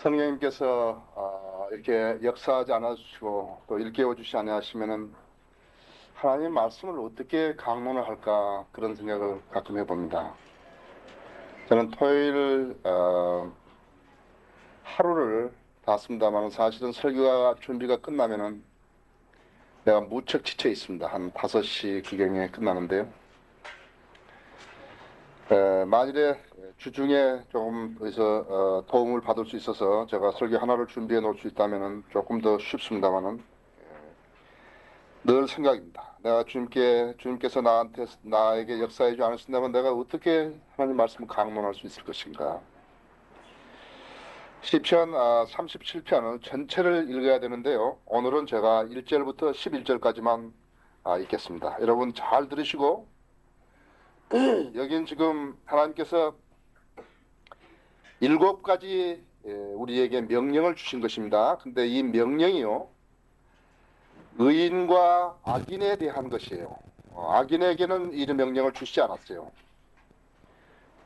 성령님께서 이렇게 역사하지 않아 주시고 또 일깨워 주시 아니하시면은 하나님 말씀을 어떻게 강론을 할까 그런 생각을 가끔 해봅니다. 저는 토요일 하루를 다 씁니다만 사실은 설교가 준비가 끝나면은 내가 무척 지쳐 있습니다. 한 5시 그경에 끝나는데요. 만일에 주중에 조금 어디서 주님을 받을 수 있어서 제가 설교 하나를 준비해 놓을 수 있다면은 조금 더 쉽습니다만은 늘 생각입니다. 내가 주님께서 나에게 역사해 주지 않으신다면 내가 어떻게 하나님 말씀을 강론할 수 있을 것인가. 시편 37편을 전체를 읽어야 되는데요. 오늘은 제가 1절부터 11절까지만 읽겠습니다. 여러분 잘 들으시고 여긴 지금 하나님께서 7가지 우리에게 명령을 주신 것입니다. 근데 이 명령이요, 의인과 악인에 대한 것이에요. 악인에게는 이 명령을 주시지 않았어요.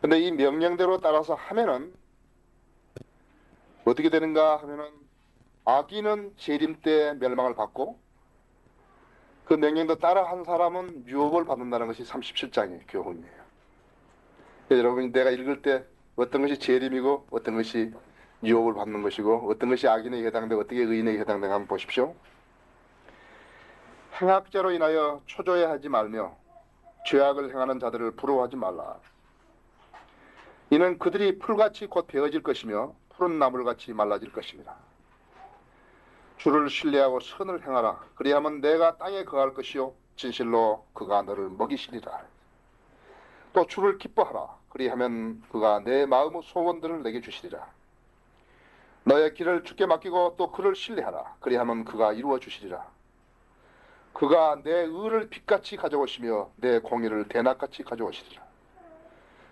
근데 이 명령대로 따라서 하면은 어떻게 되는가 하면은 악인은 재림 때 멸망을 받고 그 명령도 따라 한 사람은 유업을 받는다는 것이 37장의 교훈이에요. 여러분이 내가 읽을 때 어떤 것이 재림이고 어떤 것이 유업을 받는 것이고 어떤 것이 악인에게 해당되고 어떻게 의인에게 해당되는가 한번 보십시오. 행악자로 인하여 초조해하지 말며 죄악을 행하는 자들을 부러워하지 말라. 이는 그들이 풀같이 곧 베어질 것이며 푸른 나물같이 말라질 것입니다. 주를 신뢰하고 선을 행하라. 그리하면 내가 땅에 거할 것이요 진실로 그가 너를 먹이시리라. 또 주를 기뻐하라. 그리하면 그가 내 마음의 소원들을 내게 주시리라. 너의 길을 주께 맡기고 또 그를 신뢰하라. 그리하면 그가 이루어 주시리라. 그가 내 의를 빛같이 가져오시며 내 공의를 대낮같이 가져오시리라.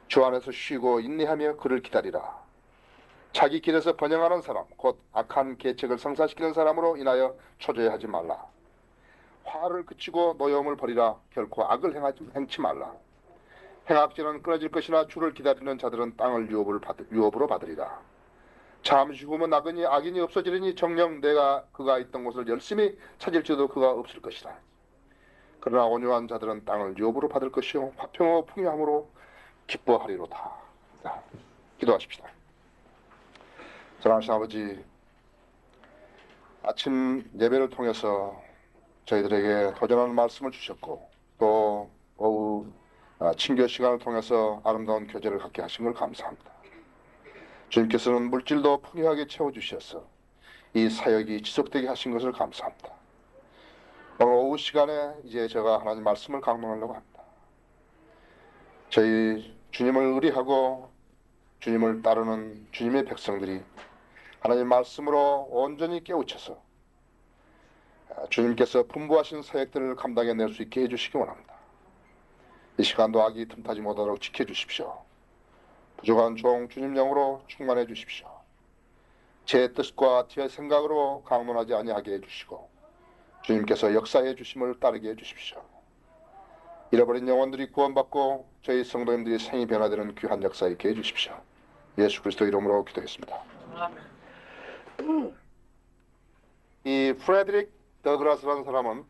주 안에서 쉬고 인내하며 그를 기다리라. 자기 길에서 번영하는 사람, 곧 악한 계책을 성사시키는 사람으로 인하여 초조해하지 말라. 화를 그치고 노여움을 버리라. 결코 악을 행치 말라. 행악질은 끊어질 것이나 주를 기다리는 자들은 땅을 유업으로 받으리라. 잠시 후면 악인이 없어지리니 정녕 내가 그가 있던 곳을 열심히 찾을지도 그가 없을 것이라. 그러나 온유한 자들은 땅을 유업으로 받을 것이요 화평하고 풍요함으로 기뻐하리로다. 자, 기도하십시다. 사랑하신 아버지, 아침 예배를 통해서 저희들에게 도전하는 말씀을 주셨고 또 오후 친교 시간을 통해서 아름다운 교제를 갖게 하신 걸 감사합니다. 주님께서는 물질도 풍요하게 채워주셔서 이 사역이 지속되게 하신 것을 감사합니다. 오늘 오후 시간에 이제 제가 하나님 말씀을 강론하려고 합니다. 저희 주님을 의리하고 주님을 따르는 주님의 백성들이 하나님 말씀으로 온전히 깨우쳐서 주님께서 분부하신 사역들을 감당해낼 수 있게 해주시기 원합니다. 이 시간도 악이 틈타지 못하도록 지켜주십시오. 부족한 종 주님 영으로 충만해 주십시오. 제 뜻과 제 생각으로 강론하지 아니하게 해주시고 주님께서 역사해 주심을 따르게 해주십시오. 잃어버린 영혼들이 구원받고 저희 성도님들이 생이 변화되는 귀한 역사 있게 해주십시오. 예수 그리스도 이름으로 기도했습니다. 이 프레드릭 더글라스라는 사람은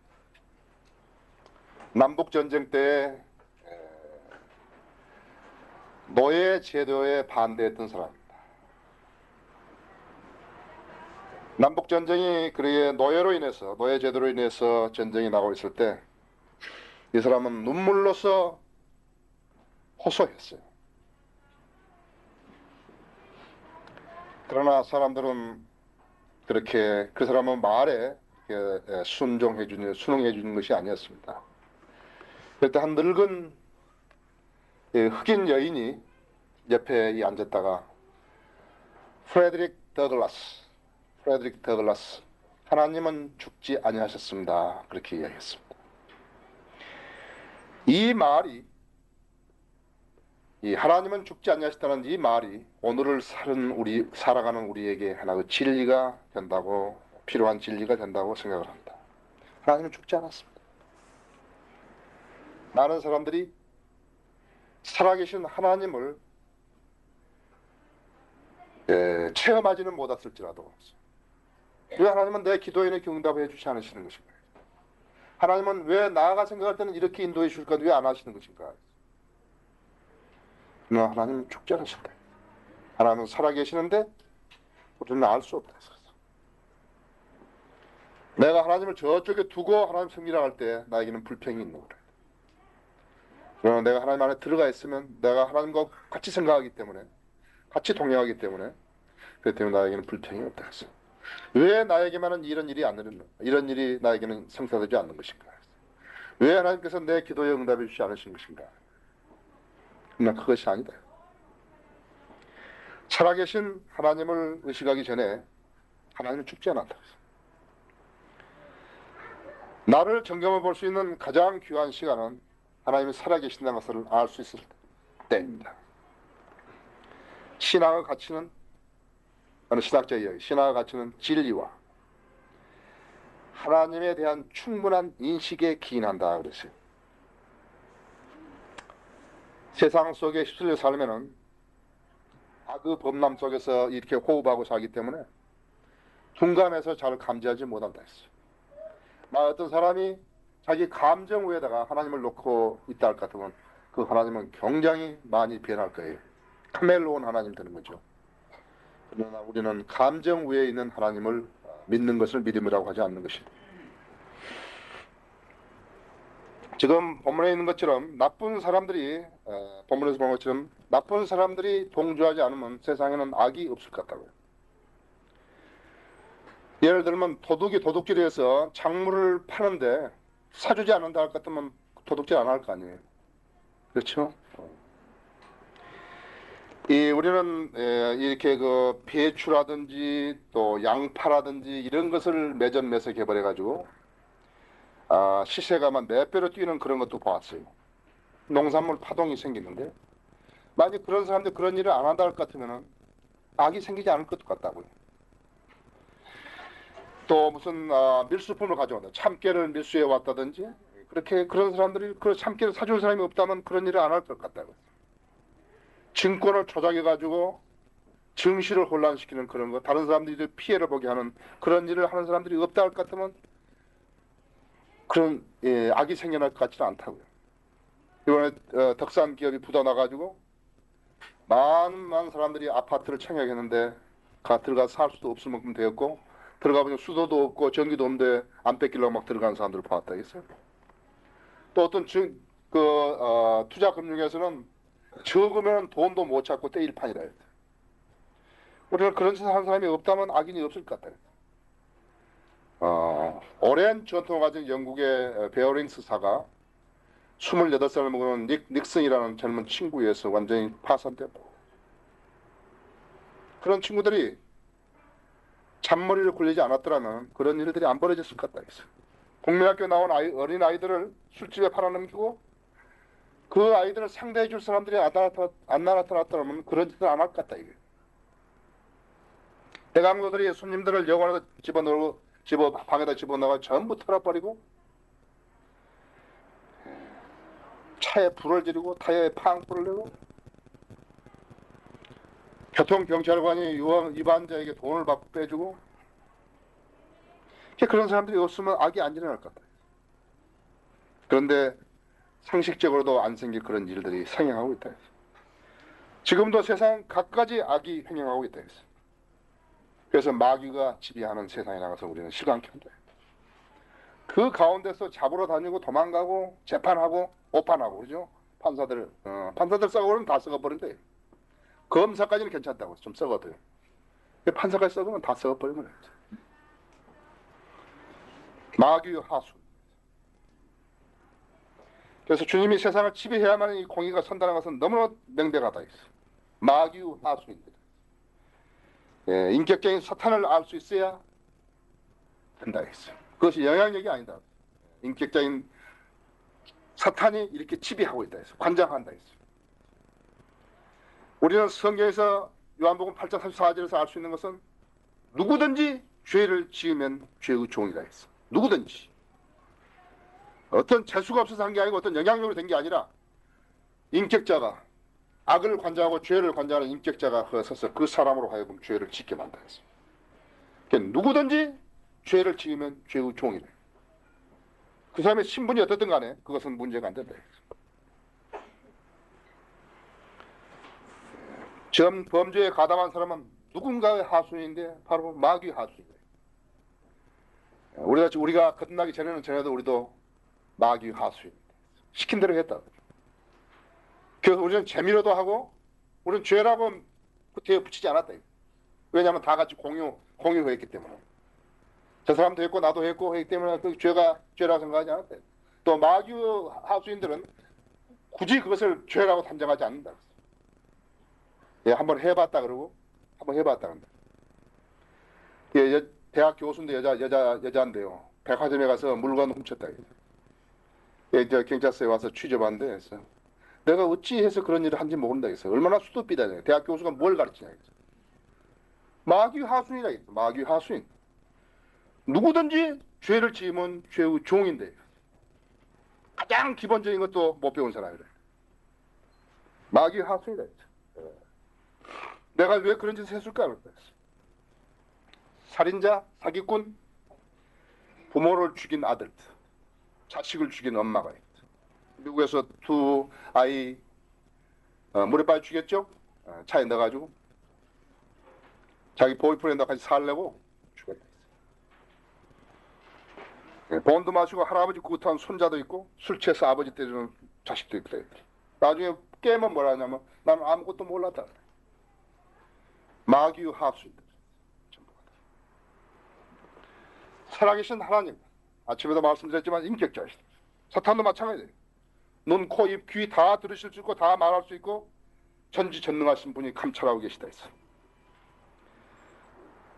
남북전쟁 때 노예 제도에 반대했던 사람입니다. 남북전쟁이 그의 노예 제도로 인해서 전쟁이 나고 있을 때 이 사람은 눈물로써 호소했어요. 그러나 사람들은 그렇게 그 사람은 말에 순응해 주는 것이 아니었습니다. 그때 한 늙은 흑인 여인이 옆에 앉았다가 프레드릭 더글라스, 하나님은 죽지 아니하셨습니다. 그렇게 이야기했습니다. 이 말이, 이 하나님은 죽지 아니하셨다는 이 말이 오늘을 살아가는 우리에게 하나의 진리가 된다고, 필요한 진리가 된다고 생각을 합니다. 하나님은 죽지 않았습니다. 많은 사람들이 살아계신 하나님을 체험하지는 못했을지라도 왜 하나님은 내 기도에 이렇게 응답해 주지 않으시는 것인가? 하나님은 왜 나아가 생각할 때는 이렇게 인도해 주실까? 왜 안 하시는 것인가? 하나님은 죽지 않으신다. 하나님은 살아계시는데 우리는 알 수 없다. 내가 하나님을 저쪽에 두고 하나님 섬기라 할 때 나에게는 불평이 있는 거다. 그러나 내가 하나님 안에 들어가 있으면 내가 하나님과 같이 생각하기 때문에 같이 동행하기 때문에 그렇기 때문에 나에게는 불평이 없다 했어. 왜 나에게만은 이런 일이 안 일어나? 이런 일이 나에게는 성사되지 않는 것인가? 왜 하나님께서 내 기도에 응답해 주지 않으신 것인가? 그러나 그것이 아니다. 살아계신 하나님을 의식하기 전에 하나님은 죽지 않았다. 나를 점검해 볼 수 있는 가장 귀한 시간은 하나님이 살아계신다는 것을 알 수 있을 때입니다. 신앙의 가치는 어느 신학자의 이야기, 신앙의 가치는 진리와 하나님에 대한 충분한 인식에 기인한다 그랬어요. 세상 속에 휩쓸려 살면은 악의 범람 속에서 이렇게 호흡하고 살기 때문에 둔감해서 잘 감지하지 못한다 했어요. 어떤 사람이 자기 감정 위에다가 하나님을 놓고 있다 할 것 같으면 그 하나님은 굉장히 많이 변할 거예요. 카멜로온 하나님 되는 거죠. 그러나 우리는 감정 위에 있는 하나님을 믿는 것을 믿음이라고 하지 않는 것입니다. 지금 본문에 있는 것처럼 나쁜 사람들이 본문에서 본 것처럼 나쁜 사람들이 동조하지 않으면 세상에는 악이 없을 것 같다고요. 예를 들면 도둑이 도둑질해서 작물을 파는데 사주지 않는다 할 것 같으면 도둑질 안 할 거 아니에요. 그렇죠? 우리는 이렇게 그 배추라든지 또 양파라든지 이런 것을 매점 매석 해버려 가지고 시세가 몇 배로 뛰는 그런 것도 봐왔어요. 농산물 파동이 생기는데 만약 그런 사람들 그런 일을 안 한다 할 것 같으면 악이 생기지 않을 것 같다고요. 또 무슨 밀수품을 가져온다. 참깨를 밀수해 왔다든지 그렇게 그런 사람들이 그 참깨를 사줄 사람이 없다면 그런 일을 안 할 것 같다고요. 증권을 조작해 가지고 증시를 혼란시키는 그런 거, 다른 사람들이 피해를 보게 하는 그런 일을 하는 사람들이 없다 할 것 같으면 그런 악이 생겨날 것 같지는 않다고요. 이번에 덕산 기업이 부도나가지고 많은 사람들이 아파트를 청약했는데 들어가서 살 수도 없을 만큼 되었고 들어가보니 수도도 없고 전기도 없는데 안 뺏기려고 막 들어가는 사람들을 봤다 했어요. 또 어떤 투자금융에서는 적으면 돈도 못 찾고 떼일판이라 했대. 우리는 그런 짓을 하는 사람이 없다면 악인이 없을 것 같다. 오랜 전통을 가진 영국의 베어링스사가 28살을 먹은 닉슨이라는 젊은 친구에 의해서 완전히 파산되고 그런 친구들이 잔머리를 굴리지 않았더라면 그런 일들이 안 벌어졌을 것 같다 했어요. 국민학교 나온 어린 아이들을 술집에 팔아넘기고 그 아이들을 상대해 줄 사람들이 안 나타났더라면 그런 짓을 안 할 것 같다 이게. 대강도들이 손님들을 여관에서 방에다 집어넣어 전부 털어버리고 차에 불을 지르고 타이어에 팡불을 내고 교통경찰관이 위반자에게 돈을 받고 빼주고 그런 사람들이 없으면 악이 안 일어날 것 같아요. 그런데 상식적으로도 안 생길 그런 일들이 성행하고 있다 했어요. 지금도 세상 갖가지 악이 행행하고 있다 했어요. 그래서 마귀가 지배하는 세상에 나가서 우리는 실감케 한다. 그 가운데서 잡으러 다니고 도망가고 재판하고 오판하고 그러죠. 판사들 썩어버리면 다 썩어버린대. 검사까지는 괜찮다고 좀 썩어도요. 판사까지 썩으면 다 썩어버리는 거예요. 마귀의 하수. 그래서 주님이 세상을 지배해야만 이 공의가 선다는 것은 너무나 명백하다 했어. 마귀의 하수입니다. 인격적인 사탄을 알 수 있어야 한다 했어. 그것이 영향력이 아니다. 인격적인 사탄이 이렇게 지배하고 있다 했어. 관장한다 했어. 우리는 성경에서 요한복음 8장 34절에서 알 수 있는 것은 누구든지 죄를 지으면 죄의 종이라 했어. 누구든지. 어떤 재수가 없어서 한 게 아니고 어떤 영향력으로 된 게 아니라 인격자가 악을 관장하고 죄를 관장하는 인격자가 허서서 그 사람으로 하여금 죄를 짓게 만들었어요. 그러니까 누구든지 죄를 지으면 죄의 종이래. 그 사람의 신분이 어떻든 간에 그것은 문제가 안 된다. 전 범죄에 가담한 사람은 누군가의 하수인인데 바로 마귀의 하수인이에요. 우리가 거듭나기 전에도 우리도 마귀의 하수인. 시킨 대로 했다. 그래서 우리는 재미로도 하고 우리는 죄라고 뒤에 붙이지 않았다. 왜냐하면 다 같이 공유했기 때문에. 저 사람도 했고 나도 했고 했기 때문에 그 죄가 죄라고 생각하지 않았다. 또 마귀의 하수인들은 굳이 그것을 죄라고 단정하지 않는다. 예, 한번 해봤다 그러고 한번 해봤다 그런다. 예, 대학 교수인데 여자인데요. 백화점에 가서 물건 훔쳤다. 예, 저 경찰서에 와서 취재받는데 했어요. 내가 어찌해서 그런 일을 한지 모른다 했어요. 얼마나 수도비다. 대학 교수가 뭘 가르치냐 했어요. 마귀 하수인이라 했어요. 마귀 하수인. 누구든지 죄를 지으면 죄의 종인데 가장 기본적인 것도 못 배운 사람이래. 마귀 하수인이라 했어요. 내가 왜 그런 짓을 했을까? 그랬어요. 살인자, 사기꾼, 부모를 죽인 아들, 자식을 죽인 엄마가 있다. 미국에서 두 아이 물에 빠져 죽였죠? 차에 넣어가지고 자기 보이프렌드와 같이 살려고 죽였다. 본도 마시고 할아버지 구타한 손자도 있고 술 취해서 아버지 때리는 자식도 있다. 나중에 깨면 뭐라 하냐면 나는 아무것도 몰랐다. 마귀의 하수인들. 살아계신 하나님, 아침에도 말씀드렸지만 인격자이시다. 사탄도 마찬가지예요. 눈, 코, 입, 귀 다 들으실 수 있고 다 말할 수 있고 전지전능하신 분이 감찰하고 계시다 했어요.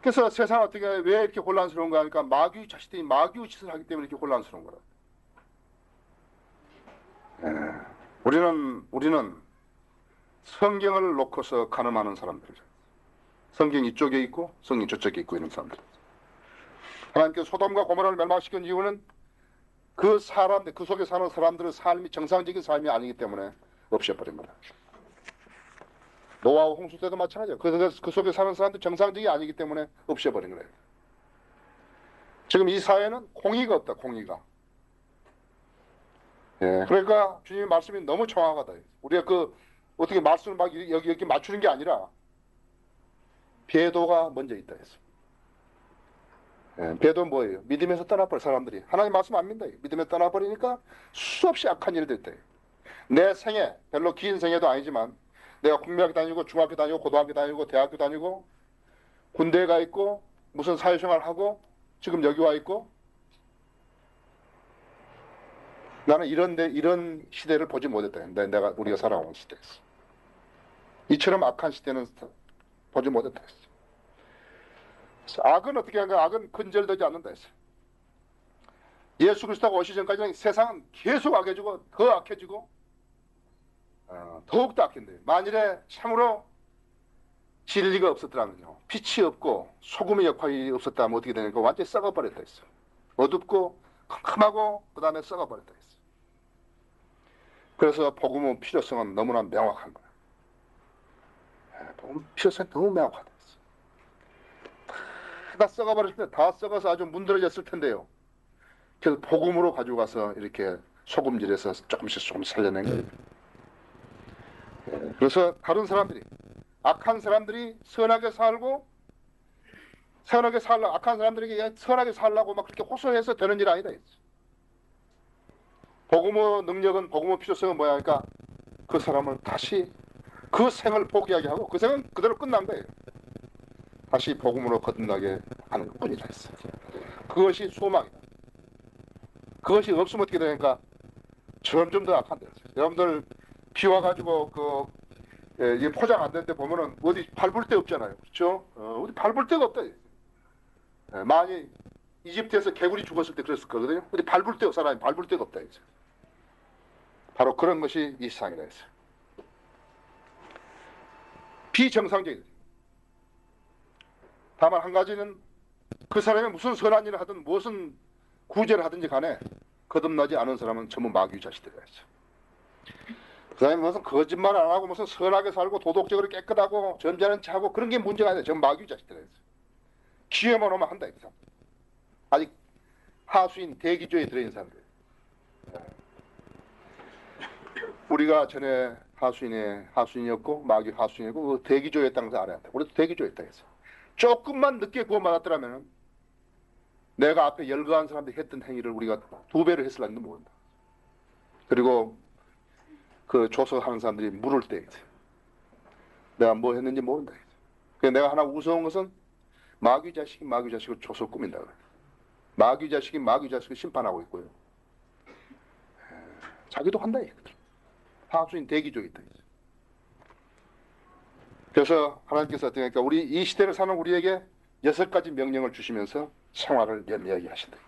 그래서 세상 어떻게 왜 이렇게 혼란스러운가 하니까 마귀의 자식들이 마귀의 짓을 하기 때문에 이렇게 혼란스러운 거라. 우리는 성경을 놓고서 가늠하는 사람들이죠. 성경 이쪽에 있고 성경 저쪽에 있고 있는 사람들. 하나님께서 소돔과 고모라를 멸망시킨 이유는 그 사람들, 그 속에 사는 사람들의 삶이 정상적인 삶이 아니기 때문에 없애버린 거다. 노아와 홍수 때도 마찬가지예요. 그 속에 사는 사람들 정상적이 아니기 때문에 없애버린 거예요. 지금 이 사회는 공의가 없다. 공의가. 예, 그러니까 주님의 말씀이 너무 정확하다. 우리가 그 어떻게 말씀을 막 여기 맞추는 게 아니라 배도가 먼저 있다 했어. 예, 배도는 뭐예요? 믿음에서 떠나버린 사람들이 하나님 말씀 안 믿는다. 믿음에서 떠나버리니까 수없이 악한 일이 됐다. 내 생애, 별로 긴 생애도 아니지만 내가 국민학교 다니고 중학교 다니고 고등학교 다니고 대학교 다니고 군대에 가 있고 무슨 사회생활 하고 지금 여기 와 있고 나는 이런 시대를 보지 못했다. 우리가 살아온 시대에서 이처럼 악한 시대는 보지 못했다 했어. 악은 어떻게 하는가? 악은 근절되지 않는다 했어. 예수 그리스도가 오시기 전까지는 세상은 계속 악해지고 더 악해지고 더욱더 악해진대요. 만일에 참으로 진리가 없었더라면요, 빛이 없고 소금의 역할이 없었다면 어떻게 되니까 완전히 썩어버렸다 했어. 어둡고 컴컴하고 그 다음에 썩어버렸다 했어. 그래서 복음의 필요성은 너무나 명확한 거야. 복음 필요성이 너무 명확하다 했어. 다 썩어버렸을 때 다 썩어서 아주 문드러졌을 텐데요. 그래서 복음으로 가지고 가서 이렇게 소금질해서 조금씩 살려낸 거예요. 그래서 다른 사람들이 악한 사람들이 선하게 살고 악한 사람들에게 선하게 살라고 막 그렇게 호소해서 되는 일 아니다 했어. 복음의 능력은 복음의 필요성은 뭐야 하니까 그 사람을 다시 그 생을 포기하게 하고 그 생은 그대로 끝난 거예요. 다시 복음으로 거듭나게 하는 것뿐이라 했어. 그것이 소망이다. 그것이 없으면 어떻게 되니까 점점 더 악한다. 여러분들 비 와가지고 이게 포장 안 되는데 보면은 어디 밟을 데 없잖아요. 그렇죠? 어디 밟을 데가 없다. 많이 이집트에서 개구리 죽었을 때 그랬을 거거든요. 어디 밟을 데 사람이 밟을 데가 없다. 이제. 바로 그런 것이 이 세상이라 했어요. 비정상적이다. 다만 한 가지는 그 사람이 무슨 선한 일을 하든 무슨 구제를 하든지 간에 거듭나지 않은 사람은 전부 마귀 자식들이라 했어요. 그다음에 무슨 거짓말 안 하고 무슨 선하게 살고 도덕적으로 깨끗하고 점잖은 척하고 그런 게 문제가 아니야. 전 마귀 자식들이에요. 기회만 오면 한다 이거. 아직 하수인 대기조에 들어있는 사람들. 우리가 전에 하수인이었고 마귀 하수인이고 그 대기조였다는 걸 알아야 돼. 우리도 대기조였다 해서 조금만 늦게 구원받았더라면 내가 앞에 열거한 사람들이 했던 행위를 우리가 2배로 했을지도 모른다. 그리고 그 조석하는 사람들이 물을 때 내가 뭐 했는지 모른다. 그래서 내가 하나 무서운 것은 마귀 자식이 마귀 자식을 조석 꾸민다. 마귀 자식이 마귀 자식을 심판하고 있고요. 자기도 한다 이거들. 하수인 대기조에 있다. 그래서 하나님께서 그러니까 우리 이 시대를 사는 우리에게 6가지 명령을 주시면서 생활을 연미하게 하신다.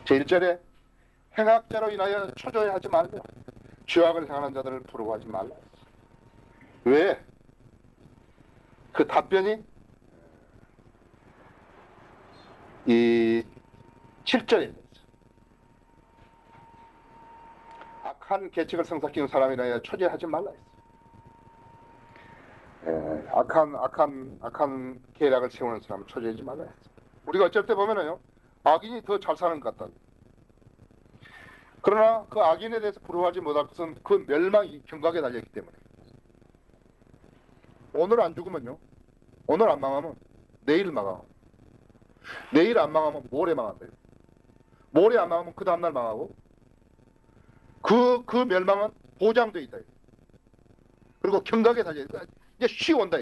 제1절에 행악자로 인하여 초조해하지 말며 죄악을 행하는 자들을 부러워하지 말라. 왜? 그 답변이 이 7절에 있어요. 악한 계책을 성사시키는 사람이라 초조해하지 말라 했어요. 악한 계략을 세우는 사람은 초조해하지 말라 했어요. 우리가 어쩔 때 보면은요, 악인이 더 잘 사는 것 같다. 그러나 그 악인에 대해서 부러워하지 못할 것은 그 멸망이 경각에 달려있기 때문에. 오늘 안 죽으면요, 오늘 안 망하면 내일 망하고, 내일 안 망하면 모레 망한대요. 모레 안 망하면 그 다음날 망하고, 그 멸망은 보장되어 있다. 그리고 경각에 달려있다. 이제 쉬 온다.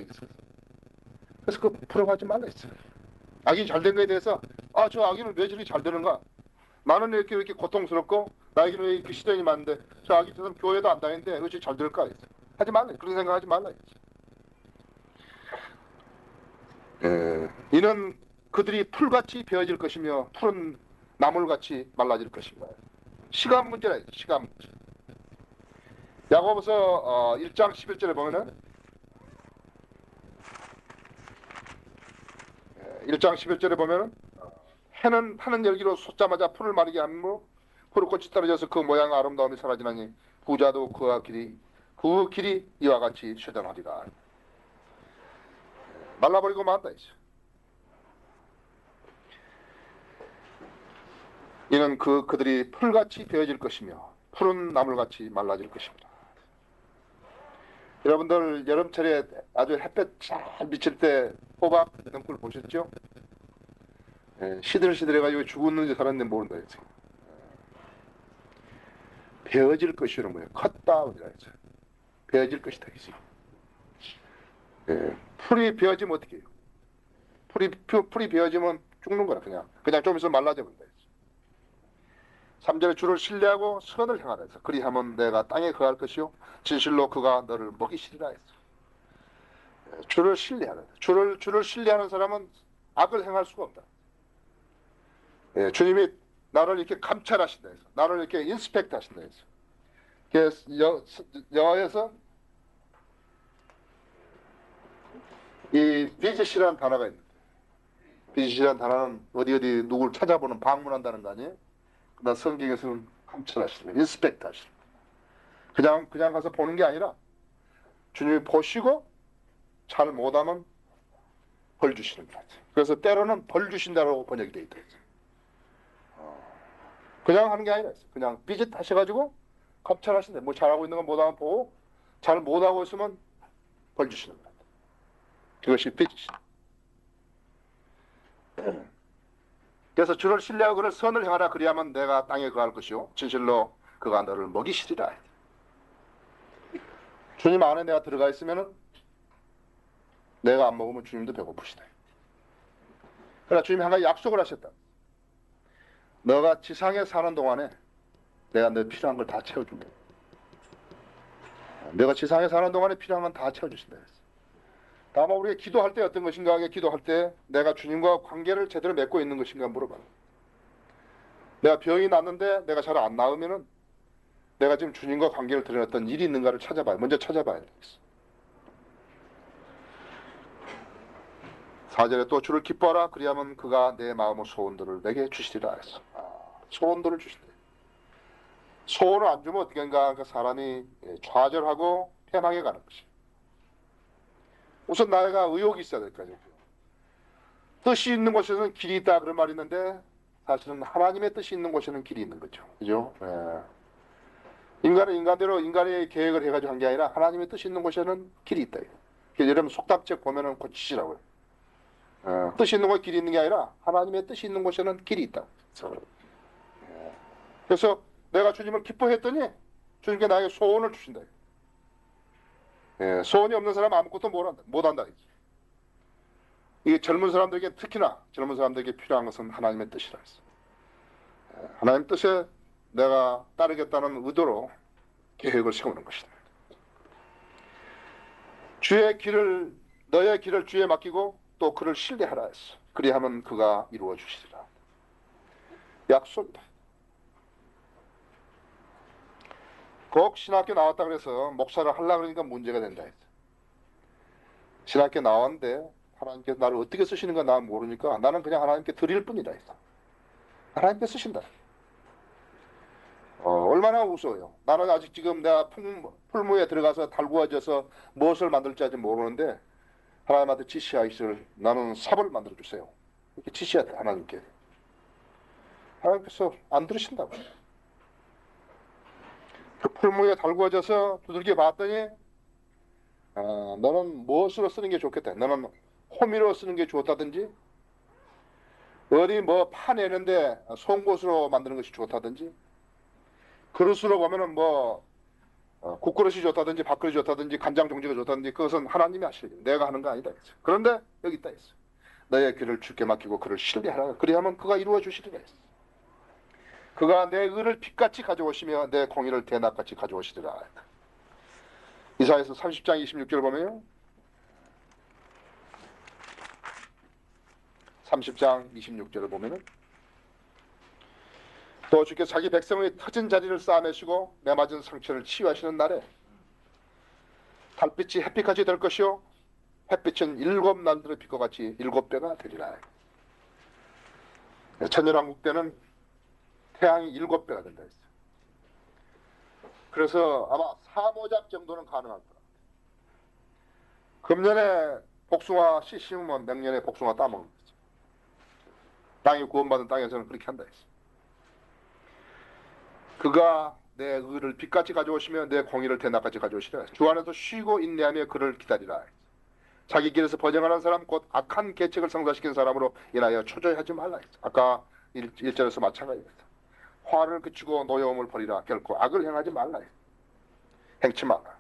그래서 그 부러워하지 말라 했어요. 악인이 잘 된 거에 대해서 저 악인은 왜 저리 잘 되는가? 나는 이렇게 고통스럽고 나에게는 왜 이렇게 시련이 많은데 저 악인처럼 교회도 안 다니는데 왜 저리 잘 될까? 하지 말라. 그런 생각하지 말라. 이는 그들이 풀같이 베어질 것이며 푸른 나물같이 말라질 것인가. 시간 문제라. 시간 문제. 야고보서 1장 11절에 보면은 1장 11절에 보면은 해는 하는 열기로 솟자마자 풀을 마르게 하므로 푸르꽃이 떨어져서 그 모양 아름다움이 사라지나니 부자도 그 길이 이와 같이 쇠단하리라. 말라버리고 만다 이제. 이는 그들이 풀같이 베어질 것이며 푸른 나물같이 말라질 것입니다. 여러분들 여름철에 아주 햇볕 잘 비칠 때 호박 등불 보셨죠? 시들시들해가지고 죽었는지 살았는지 모른다 했어요. 베어질 것이라는 거예요. 컸다 그래야죠. 베어질 것이다 했어요. 풀이 베어지면 어떻게 해요? 풀이 베어지면 죽는 거야. 그냥 좀 있으면 말라져 버린다 했어요. 3절에 주를 신뢰하고 선을 행하라 해서 그리하면 내가 땅에 거할 것이요 진실로 그가 너를 먹이시리라 했어. 주를 신뢰하라. 주를 신뢰하는 사람은 악을 행할 수가 없다. 주님이 나를 이렇게 감찰하신다 해서 나를 이렇게 인스펙트 하신다 해서 그래서 영어에서 이 비짓이라는 단어가 있는데 비짓이라는 단어는 어디 누구를 찾아보는 방문한다는 거 아니에요? 나 성경에서는 감찰하시는 거예요. 인스펙트 하시는 거예요. 그냥 가서 보는 게 아니라 주님이 보시고 잘 못하면 벌 주시는 거예요. 그래서 때로는 벌 주신다고 번역이 되어 있다. 그냥 하는 게 아니라 그냥 삐짓 하셔가지고 감찰하신다. 뭐 잘하고 있는 건 못하면 보고 잘 못하고 있으면 벌 주시는 거예요. 그것이 삐짓이다. 그래서 주를 신뢰하고 그를 선을 행하라. 그리하면 내가 땅에 거할 것이요 진실로 그가 너를 먹이시리라. 주님 안에 내가 들어가 있으면은 내가 안 먹으면 주님도 배고프시다. 그러나 주님이 한 가지 약속을 하셨다. 너가 지상에 사는 동안에 내가 너 필요한 걸 다 채워준다. 내가 지상에 사는 동안에 필요한 건 다 채워주신다. 다만 우리가 기도할 때 어떤 것인가 하게 기도할 때 내가 주님과 관계를 제대로 맺고 있는 것인가 물어봐라. 내가 병이 났는데 내가 잘 안 나으면은 내가 지금 주님과 관계를 드리는 어떤 일이 있는가를 찾아봐야 먼저 찾아봐야 되겠어. 4절에 또 주를 기뻐하라. 그리하면 그가 내 마음의 소원들을 내게 주시리라 했어. 소원들을 주신대. 소원을 안 주면 어떻게 하는가? 그 사람이 좌절하고 패망해 가는 것이. 우선 나이가 의욕이 있어야 될 거예요. 뜻이 있는 곳에는 길이 있다 그런 말이 있는데 사실은 하나님의 뜻이 있는 곳에는 길이 있는 거죠. 그죠? 인간은 인간대로 인간의 계획을 해가지고 한 게 아니라 하나님의 뜻이 있는 곳에는 길이 있다. 그래서 여러분 속담책 보면은 고치시라고요. 뜻이 있는 곳에 길이 있는 게 아니라 하나님의 뜻이 있는 곳에는 길이 있다. 그래서 내가 주님을 기뻐했더니 주님께 나에게 소원을 주신다. 소원이 없는 사람 아무것도 못한다. 이게 젊은 사람들에게 특히나 젊은 사람들에게 필요한 것은 하나님의 뜻이라 했어. 하나님 뜻에 내가 따르겠다는 의도로 계획을 세우는 것이다. 너의 길을 주에 맡기고 또 그를 신뢰하라 했어. 그리하면 그가 이루어 주시리라. 약속이다. 꼭 신학교 나왔다 그래서 목사를 하려고 그러니까 문제가 된다 했어. 신학교 나왔는데 하나님께서 나를 어떻게 쓰시는가 나 모르니까 나는 그냥 하나님께 드릴 뿐이다 했어. 하나님께 쓰신다. 얼마나 우스워요. 나는 아직 지금 내가 풀무에 들어가서 달구어져서 무엇을 만들지 아직 모르는데 하나님한테 지시하기를 나는 삽을 만들어 주세요. 이렇게 지시했다 하나님께. 하나님께서 안 들으신다고. 그 풀무에 달구어져서 두들겨 봤더니 너는 무엇으로 쓰는 게 좋겠다. 너는 호미로 쓰는 게 좋다든지 어디 뭐 파내는데 송곳으로 만드는 것이 좋다든지 그릇으로 보면은 뭐 국그릇이 좋다든지 밥그릇이 좋다든지 간장 종지가 좋다든지 그것은 하나님이 하시는 내가 하는 거 아니다 했어. 그런데 여기 있다 했어. 너의 길을 주께 맡기고 그를 신뢰하라. 그리하면 그가 이루어 주시리라 했어. 그가 내 의를 빛같이 가져오시며 내 공의를 대낮같이 가져오시리라. 이사야서 30장 26절 보면요. 30장 26절을 보면은 또 주께서 자기 백성의 터진 자리를 쌓아내시고 매맞은 상처를 치유하시는 날에 달빛이 햇빛같이 될 것이요 햇빛은 7날들의 빛과 같이 7배가 되리라. 천년왕국 때는 태양이 7배가 된다 했어요. 그래서 아마 3호작 정도는 가능할 거다. 금년에 복숭아 씨 심으면 내년에 복숭아 따먹는 거죠. 땅이 구원받은 땅에서는 그렇게 한다 했어요. 그가 내 의를 빛같이 가져오시며 내 공의를 대낮같이 가져오시라. 주 안에서 쉬고 인내하며 그를 기다리라. 자기 길에서 번영하는 사람 곧 악한 계책을 성사시킨 사람으로 인하여 초조해하지 말라. 아까 1절에서 마찬가지입니다. 화를 그치고 노여움을 버리라. 결코 악을 행하지 말라. 행치 말라.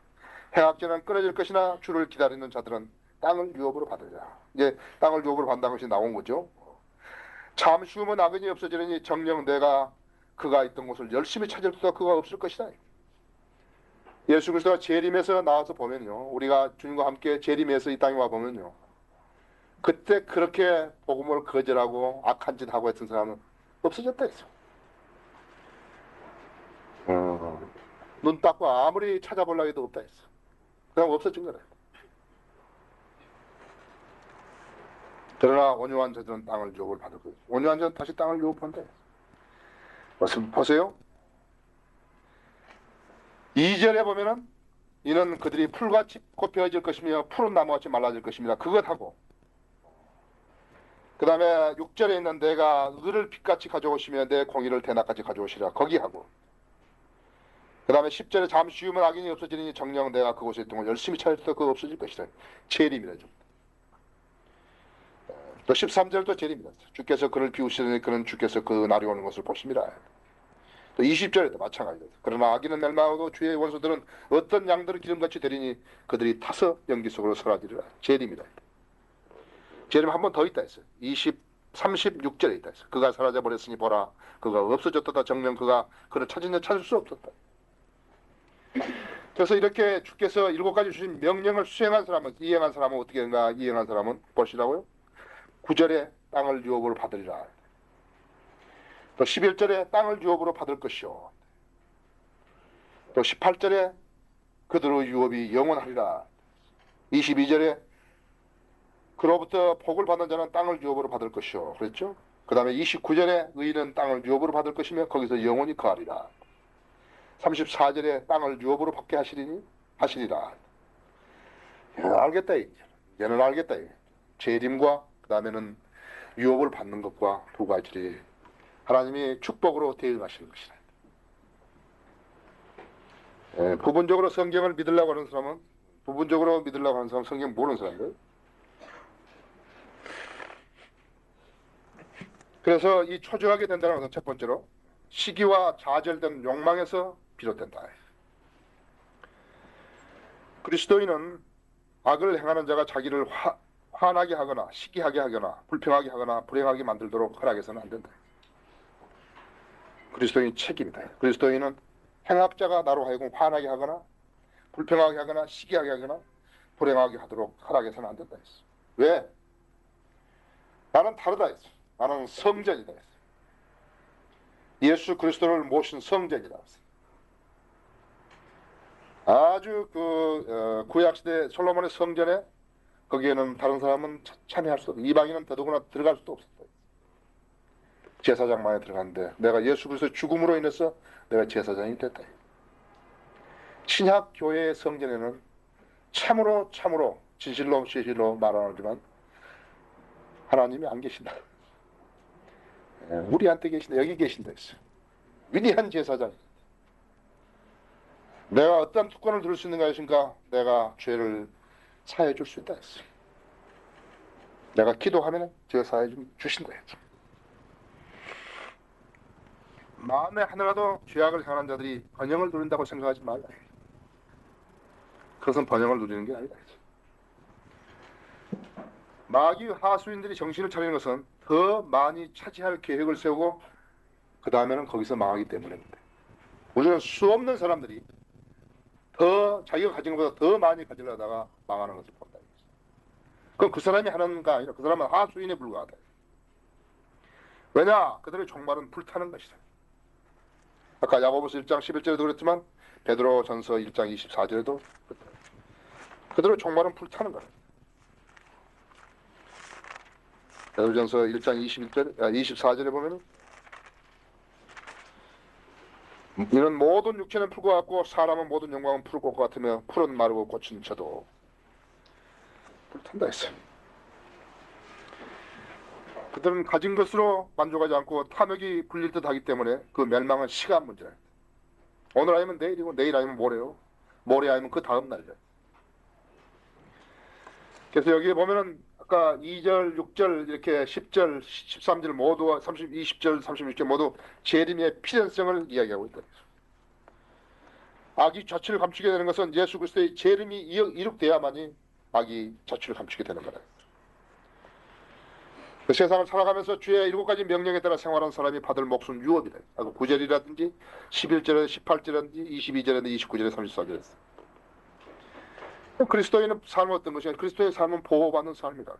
행악죄는 끊어질 것이나 주를 기다리는 자들은 땅을 유업으로 받으리라. 이제 땅을 유업으로 받는다는 것이 나온 거죠. 잠시 후면 악은이 없어지려니 정녕 내가 그가 있던 곳을 열심히 찾을 때도 그가 없을 것이다. 예수 그리스도가 재림에서 나와서 보면요. 우리가 주님과 함께 재림에서 이 땅에 와 보면요. 그때 그렇게 복음을 거절하고 악한 짓 하고 했던 사람은 없어졌다 했어. 눈 닦고 아무리 찾아보려고 해도 없다 했어. 그냥 없어진 거래. 그러나 온유한 자들은 땅을 유업을 받을 거예요. 온유한 자는 다시 땅을 유업한다. 보세요. 2절에 보면은 이는 그들이 풀같이 곱혀질 것이며 푸른 나무같이 말라질 것입니다. 그것하고 그 다음에 6절에 있는 내가 의를 빛같이 가져오시며 내 공의를 대낮같이 가져오시라. 거기하고 그 다음에 10절에 잠시 후면 악인이 없어지니 정녕 내가 그곳에 있던 걸 열심히 찾을 때 그거 없어질 것이다. 재림이라죠. 또 13절도 재림이다. 주께서 그를 비우시더니 그는 주께서 그 날이 오는 것을 보십니다. 또 20절에도 마찬가지다. 그러나 악인은 멸망하고 주의 원수들은 어떤 양들을 기름같이 되리니 그들이 타서 연기 속으로 사라지리라. 재림이다. 재림 한 번 더 있다 했어요. 36절에 있다 했어요. 그가 사라져버렸으니 보라 그가 없어졌다. 정녕 그가 그를 찾으냐 찾을 수 없었다. 그래서 이렇게 주께서 7가지 주신 명령을 수행한 사람은 이행한 사람은 어떻게 된가? 이행한 사람은 보시라고요. 9절에 땅을 유업으로 받으리라. 또 11절에 땅을 유업으로 받을 것이요. 또 18절에 그들의 유업이 영원하리라. 22절에 그로부터 복을 받는 자는 땅을 유업으로 받을 것이요. 그랬죠? 그 다음에 29절에 의인은 땅을 유업으로 받을 것이며 거기서 영원히 거하리라. 34절에 땅을 유업으로 받게 하시리라. 알겠다. 이제는 알겠다. 재림과 그 다음에는 유업을 받는 것과 두 가지를 하나님이 축복으로 대응하시는 것이다. 부분적으로 성경을 믿으려고 하는 사람은 성경 모르는 사람들. 그래서 이 초조하게 된다는 것은 첫 번째로 시기와 좌절된 욕망에서 비롯된다. 그리스도인은 악을 행하는 자가 자기를 화나게 하거나 시기하게 하거나 불평하게 하거나 불행하게 만들도록 허락해서는 안 된다. 그리스도인 책임이다. 그리스도인은 행합자가 나로 하여금 화나게 하거나 불평하게 하거나 시기하게 하거나 불행하게 하도록 허락해서는 안 된다 했어. 왜? 나는 다르다 했어. 나는 성전이다 했어. 예수 그리스도를 모신 성전이다 했어. 아주 구약시대 솔로몬의 성전에 거기에는 다른 사람은 참여할 수 없어. 이방인은 더더구나 들어갈 수도 없었어. 제사장만에 들어갔는데 내가 예수 그리스도의 죽음으로 인해서 내가 제사장이 됐다. 신약 교회의 성전에는 참으로 진실로 말하지만 하나님이 안 계신다. 우리한테 계신다. 여기 계신다 했어요. 위대한 제사장. 내가 어떤 특권을 들을 수 있는가 했으니까 내가 죄를 사해 줄 수 있다 했어요. 내가 기도하면 죄 사해 주신다 했죠. 마음에 하나라도 죄악을 행하는 자들이 번영을 누린다고 생각하지 말라. 그것은 번영을 누리는 게 아니다. 마귀 하수인들이 정신을 차리는 것은 더 많이 차지할 계획을 세우고 그 다음에는 거기서 망하기 때문입니다. 우리는 수 없는 사람들이 더 자기가 가진 것보다 더 많이 가지려다가 망하는 것을 본다. 그럼 그 사람이 하는가 아니라 그 사람은 하수인에 불과하다. 왜냐? 그들의 종말은 불타는 것이다. 아까 야고보서 1장 11절에도 그랬지만 베드로전서 1장 24절에도 그들의 종말은 불타는 거다. 베드로전서 1장 24절에 보면은 이는 모든 육체는 풀과 같고 사람은 모든 영광은 푸른 꽃과 같으며 풀은 마르고 꽃은 져도 불탄다 했어요. 그들은 가진 것으로 만족하지 않고 탐욕이 불릴 듯 하기 때문에 그 멸망은 시간 문제다. 오늘 아니면 내일이고 내일 아니면 모레요. 모레 아니면 그 다음 날이야. 그래서 여기에 보면은 아까 2절, 6절, 이렇게 10절, 13절 모두 20절, 36절 모두 재림의 필연성을 이야기하고 있다. 악이 자취를 감추게 되는 것은 예수 그리스도의 재림이 이룩돼야만이 악이 자취를 감추게 되는 거다. 그 세상을 살아가면서 주의 7가지 명령에 따라 생활하는 사람이 받을 몫은 유업이다. 9절이라든지 11절에 18절이라든지 22절에 29절에 34절에 그리스도인의 삶은 어떤 것이냐? 그리스도의 삶은 보호받는 삶이다.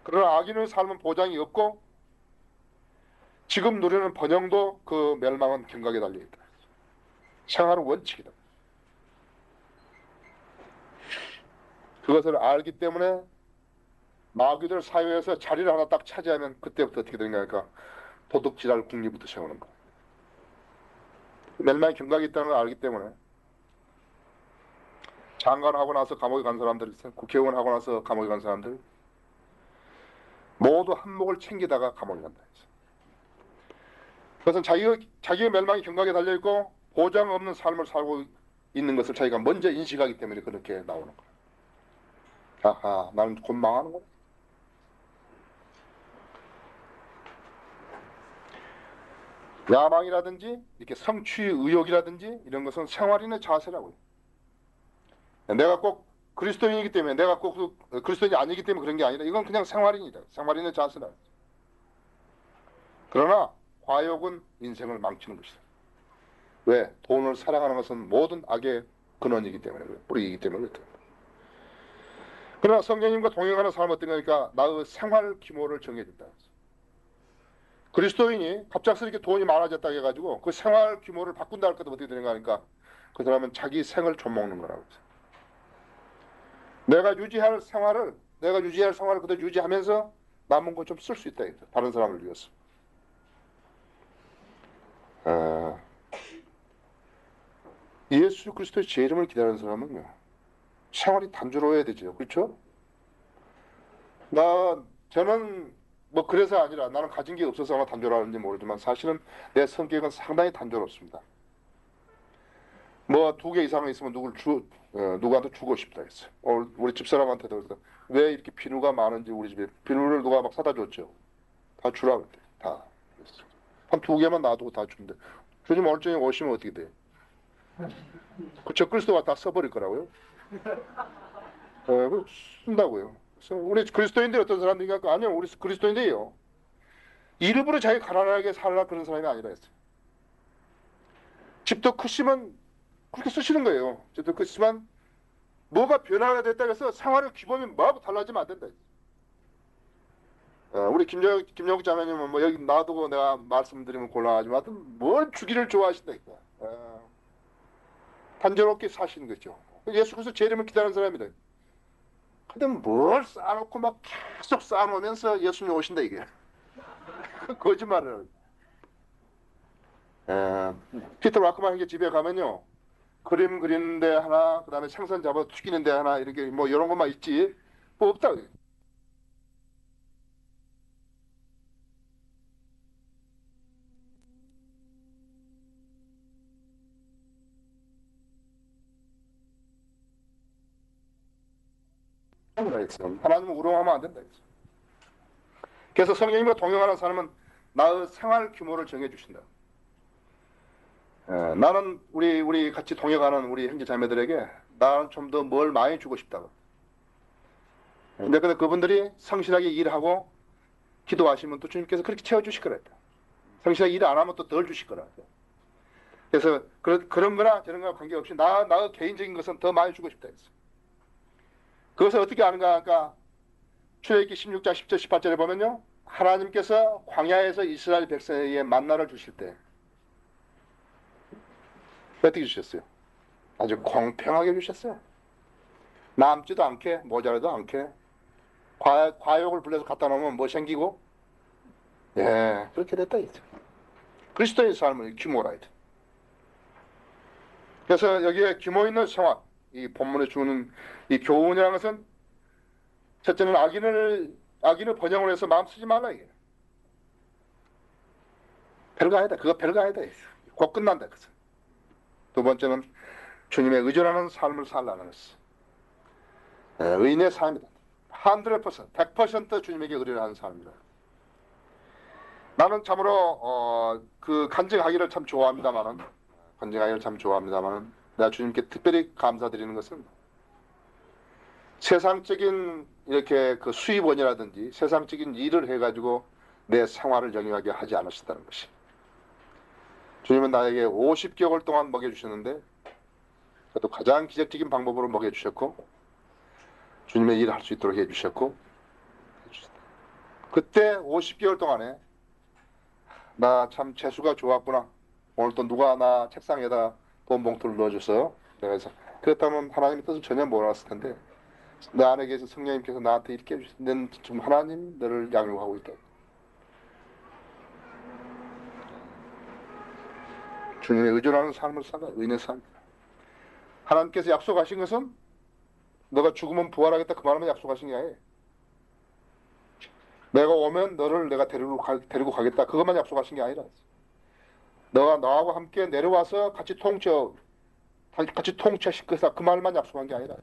그러나 악인의 삶은 보장이 없고 지금 누리는 번영도 그 멸망은 경각에 달려있다. 생활은 원칙이다. 그것을 알기 때문에 마귀들 사회에서 자리를 하나 딱 차지하면 그때부터 어떻게 되는가 하니까 도둑질할 궁리부터 세우는 거야. 멸망의 경각이 있다는 걸 알기 때문에 장관하고 나서 감옥에 간 사람들, 국회의원 하고 나서 감옥에 간 사람들 모두 한몫을 챙기다가 감옥에 간다. 그것은 자기의 멸망이 경각에 달려있고 보장 없는 삶을 살고 있는 것을 자기가 먼저 인식하기 때문에 그렇게 나오는 거야. 아하, 나는 곧 망하는 거야. 야망이라든지 이렇게 성취의 의욕이라든지 이런 것은 생활인의 자세라고요. 내가 꼭 그리스도인이기 때문에 내가 꼭 그리스도인이 아니기 때문에 그런 게 아니라 이건 그냥 생활인이다. 생활인의 자세다. 그러나 과욕은 인생을 망치는 것이다. 왜? 돈을 사랑하는 것은 모든 악의 근원이기 때문에 그래. 뿌리이기 때문에 그렇다. 그러나 성령님과 동행하는 사람은 어떤 거니까 나의 생활 규모를 정해준다. 그리스도인이 갑작스럽게 돈이 많아졌다 해가지고 그 생활 규모를 바꾼다 할 것도 어떻게 되는가 하니까 그 사람은 자기 생을 좀먹는 거라고 했어요. 내가 유지할 생활을 그대로 유지하면서 남은 거 좀 쓸 수 있다 했죠. 다른 사람을 위해서. 예수 그리스도의 재림을 기다리는 사람은요, 생활이 단조로워야 되죠. 그렇죠? 저는 뭐 그래서 아니라 나는 가진 게 없어서 아마 단조로운지 모르지만 사실은 내 성격은 상당히 단조롭습니다. 뭐 두 개 이상은 있으면 누구한테 주고 싶다 했어요. 우리 집사람한테도 그래서 왜 이렇게 비누가 많은지 우리 집에 비누를 누가 막 사다 줬죠. 다 주라 그랬대. 다. 한 두 개만 놔두고 다 준대. 주님 오늘 저녁에 오시면 어떻게 돼? 저 그리스도가 다 써버릴 거라고요? 쓴다고요. 그래서 우리 그리스도인들 어떤 사람들이 갖고 아니요 우리 그리스도인데요. 일부러 자기 가난하게 살라 그런 사람이 아니라 했어요. 집도 크시면 그렇게 쓰시는 거예요. 집도 크지만 뭐가 변화가 됐다고 해서 생활의 기본이 뭐하고 달라지면 안 된다. 우리 김영욱 자매님은 뭐 여기 놔두고 내가 말씀드리면 곤란하지만 하여튼 뭘 주기를 좋아하신다. 단조롭게 사시는 거죠. 예수 그리스도 재림을 기다리는 사람이다. 근데 뭘 쌓아놓고 막 계속 쌓아놓으면서 예수님 오신다 이게. 거짓말을. 피터 와크만에게 집에 가면요. 그림 그리는 데 하나, 그 다음에 생선 잡아 튀기는 데 하나, 이렇게 뭐 이런 것만 있지. 뭐 없다. 하나님은 우롱하면 안 된다. 그래서 성령님과 동행하는 사람은 나의 생활 규모를 정해주신다. 나는 우리 같이 동행하는 우리 형제 자매들에게 나는 좀 더 뭘 많이 주고 싶다고. 근데 그분들이 성실하게 일하고 기도하시면 또 주님께서 그렇게 채워주실 거라. 성실하게 일 안 하면 또 덜 주실 거라. 그래서 그런 거나 저런 거나 관계없이 나의 개인적인 것은 더 많이 주고 싶다 했어. 그것을 어떻게 아는가 하니까 출애굽기 16장 10절 18절에 보면요. 하나님께서 광야에서 이스라엘 백성에게 만나를 주실 때 어떻게 주셨어요? 아주 공평하게 주셨어요. 남지도 않게 모자라도 않게 과욕을 불려서 갖다 놓으면 뭐 생기고 그렇게 됐다 이죠. 그리스도의 삶을 규모라 이죠. 그래서 여기에 규모 있는 생활 이 본문에 주는 이 교훈이라는 것은 첫째는 악인을 번영을 해서 마음 쓰지 말라 이게. 별거 아니다. 그거 별거 아니다. 곧 끝난다. 그래서 두 번째는 주님의 의존하는 삶을 살라는 것이 의인의 삶이다. 100% 주님에게 의존하는 삶이다. 나는 참으로 간증하기를 참 좋아합니다만은 내가 주님께 특별히 감사드리는 것은 세상적인 이렇게 그 수입원이라든지 세상적인 일을 해가지고 내 생활을 영위하게 하지 않으셨다는 것이. 주님은 나에게 50개월 동안 먹여주셨는데 그것도 가장 기적적인 방법으로 먹여주셨고 주님의 일을 할 수 있도록 해주셨고 그때 50개월 동안에 나 참 재수가 좋았구나. 오늘 또 누가 나 책상에다 돈 봉투를 넣어줬어요. 그래서 그렇다면 하나님의 뜻을 전혀 몰랐을 텐데 내 안에 계신 성령님께서 나한테 이렇게 해주신 넌 지금 하나님 너를 양육하고 있다. 주님의 의존하는 삶을 살아 의인의 삶. 하나님께서 약속하신 것은 너가 죽으면 부활하겠다 그 말만 약속하신 게 아니에요. 내가 오면 너를 내가 데리고 가겠다 그것만 약속하신 게 아니라 너가 나하고 함께 내려와서 같이 통치시켜서 그 말만 약속한 게 아니라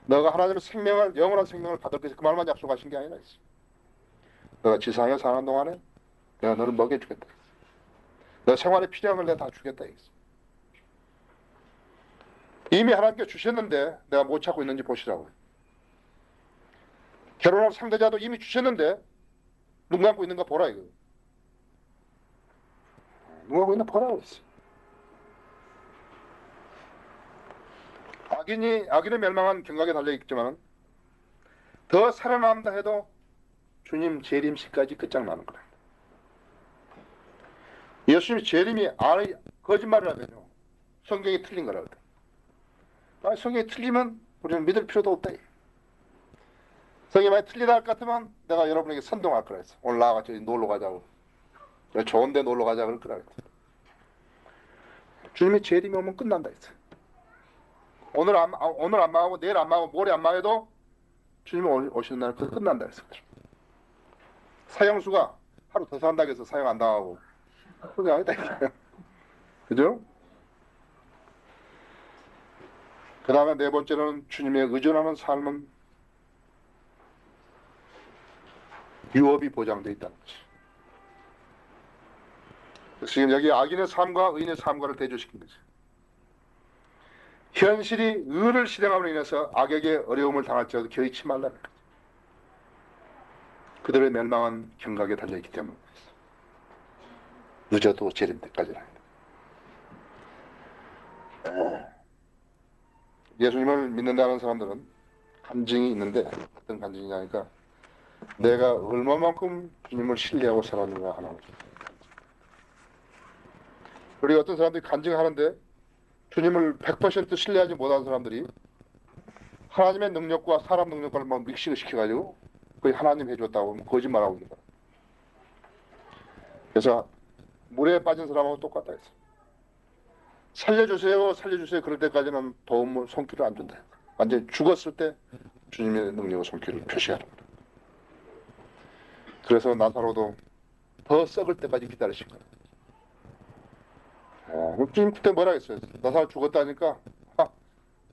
너가 하나님의 생명을 영원한 생명을 받을 것이 그 말만 약속하신 게 아니라 너가 지상에 사는 동안에 내가 너를 먹여주겠다. 너 생활에 필요한 걸 내가 다 주겠다. 이미 하나님께 주셨는데 내가 못 찾고 있는지 보시라고. 결혼할 상대자도 이미 주셨는데 눈 감고 있는 거 보라 이거. 눈 감고 있는 거 보라고 했어. 악인의 멸망한 경각에 달려있지만 더 살아남다 해도 주님 재림시까지 끝장나는 거다. 예수님이 재림이 거짓말을 하면요. 성경이 틀린 거라 그래. 성경이 틀리면 우리는 믿을 필요도 없다. 성경이 많이 틀리다 할 것 같으면 내가 여러분에게 선동할 거라 했어. 오늘 나와서 놀러 가자고. 좋은 데 놀러 가자 그럴 거라 했어. 주님의 재림이 오면 끝난다 했어요. 오늘 안 망하고 내일 안 망하고 모레 안 망해도 주님이 오시는 날 끝난다 했어요. 사형수가 하루 더 산다고 해서 사형 안 당하고 그게 아니다. 그죠? 그 다음에 네 번째는 주님에 의존하는 삶은 유업이 보장되어 있다는 거죠. 그래서 지금 여기 악인의 삶과 의인의 삶과를 대조시킨 거죠. 현실이 의를 실행함으로 인해서 악에게 어려움을 당할지라도 개의치 말라는 거죠. 그들의 멸망은 경각에 달려있기 때문입니다. 늦어도 재림 때까지는. 예수님을 믿는다는 사람들은 간증이 있는데 어떤 간증이냐니까 내가 얼마만큼 주님을 신뢰하고 살았는가 하는 거죠. 그리고 어떤 사람들이 간증하는데 주님을 100% 신뢰하지 못하는 사람들이 하나님의 능력과 사람 능력과를 막 믹싱을 시켜가지고 거의 하나님 해줬다고 거짓말하고 있는 거야. 그래서 물에 빠진 사람하고 똑같다 했어. 살려주세요, 살려주세요. 그럴 때까지는 도움을 손길을 안 준다. 완전히 죽었을 때 주님의 능력과 손길을 표시하는 거야. 그래서 나사로도 더 썩을 때까지 기다리신 거야. 주님 그때 뭐라 했어요? 나사로 죽었다니까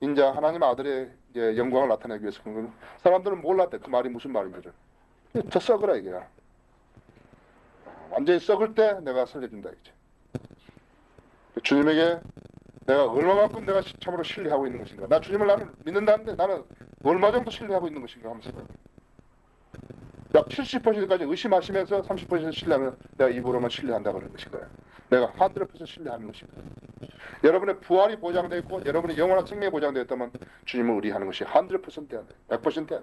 이제 하나님 아들의 이제 영광을 나타내기 위해서 그런 거는 사람들은 몰랐대. 그 말이 무슨 말인지를. 더 썩으라 이게야. 완전히 썩을 때 내가 살려준다 이제. 주님에게 내가 얼마만큼 내가 참으로 신뢰하고 있는 것인가. 나 주님을 나는 믿는다는데 나는 얼마 정도 신뢰하고 있는 것인가 하면서 약 70%까지 의심하시면서 30% 신뢰하면 내가 입으로만 신뢰한다 그러는 것인가요? 내가 100% 신뢰하는 것인가요? 여러분의 부활이 보장되어 있고 여러분의 영원한 생명이 보장되어 있다면 주님을 의리하는 것이 100%야 돼. 100%야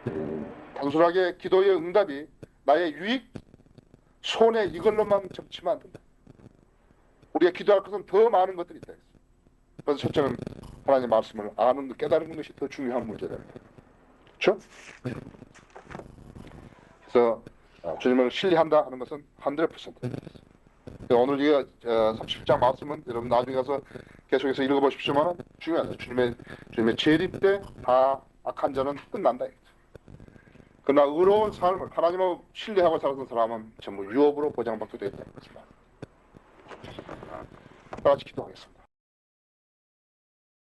돼. 단순하게 기도의 응답이 나의 유익, 손해 이걸로만 접치면 안 된다. 우리가 기도할 것은 더 많은 것들이 있다. 그래서 첫째는 하나님의 말씀을 아는, 깨달은 것이 더 중요한 문제다. 그렇죠? 그래서 주님을 신뢰한다 하는 것은 100%. 오늘 우리가 30장 말씀은 여러분 나중에 가서 계속해서 읽어보십시오만 중요하다. 주님의 재림 때 다 악한 자는 끝난다. 그러나 의로운 삶을 하나님을 신뢰하고 살았던 사람은 전부 유업으로 보장받게 되었다는 것입니다. 다 같이 기도하겠습니다.